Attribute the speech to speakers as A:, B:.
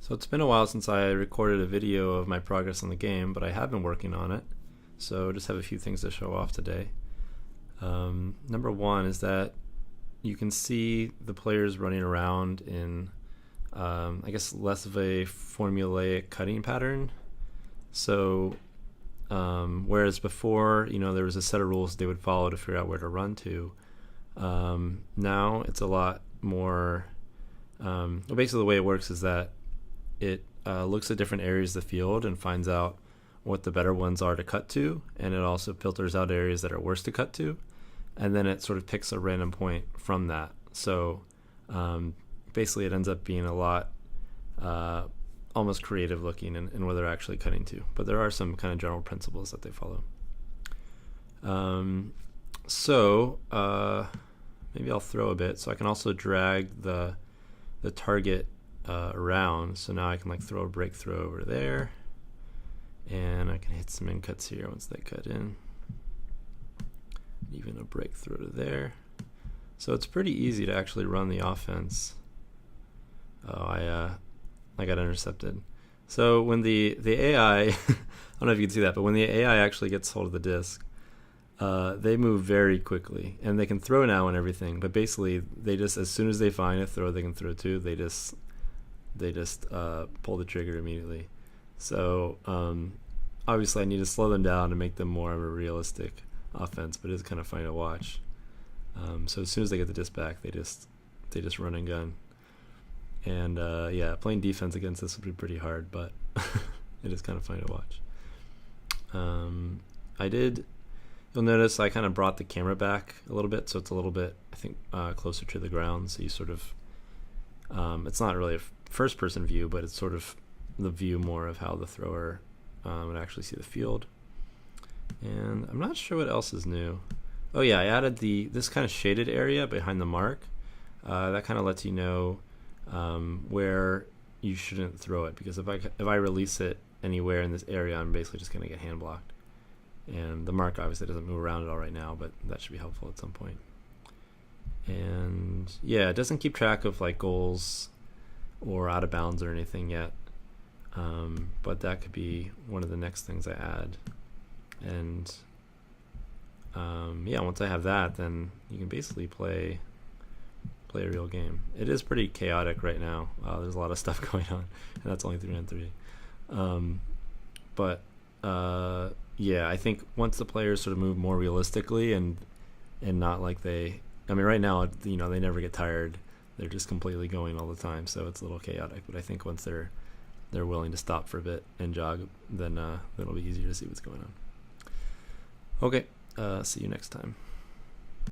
A: So it's been a while since I recorded a video of my progress on the game, but I have been working on it. So just have a few things to show off today. Number one is that you can see the players running around in, I guess, less of a formulaic cutting pattern. So whereas before, there was a set of rules they would follow to figure out where to run to. Now it's a lot more. Basically, the way it works is that it looks at different areas of the field and finds out what the better ones are to cut to, and it also filters out areas that are worse to cut to, and then it sort of picks a random point from that. So basically it ends up being a lot almost creative looking in where they're actually cutting to, but there are some kind of general principles that they follow. So maybe I'll throw a bit, so I can also drag the target around. So now I can throw a breakthrough over there, and I can hit some in cuts here once they cut in, even a breakthrough to there. So it's pretty easy to actually run the offense. Oh, I got intercepted. So when the AI I don't know if you can see that, but when the AI actually gets hold of the disc, they move very quickly, and they can throw now and everything, but basically they just, as soon as they find a throw they can throw to, they just pull the trigger immediately. So obviously I need to slow them down to make them more of a realistic offense, but it's kind of funny to watch. So as soon as they get the disc back, they just run and gun. And yeah, playing defense against this would be pretty hard, but it is kind of funny to watch. You'll notice I kind of brought the camera back a little bit, so it's a little bit, I think, closer to the ground. So you sort of, it's not really a first-person view, but it's sort of the view more of how the thrower would actually see the field. And I'm not sure what else is new. Oh yeah, I added this kind of shaded area behind the mark. That kind of lets you know where you shouldn't throw it, because if I release it anywhere in this area, I'm basically just going to get hand blocked. And the mark obviously doesn't move around at all right now, but that should be helpful at some point. And yeah, it doesn't keep track of goals or out of bounds or anything yet, but that could be one of the next things I add. And yeah, once I have that, then you can basically play a real game. It is pretty chaotic right now. There's a lot of stuff going on, and that's only 3-on-3. But yeah, I think once the players sort of move more realistically and not right now, they never get tired. They're just completely going all the time, so it's a little chaotic. But I think once they're willing to stop for a bit and jog, then it'll be easier to see what's going on. Okay, see you next time.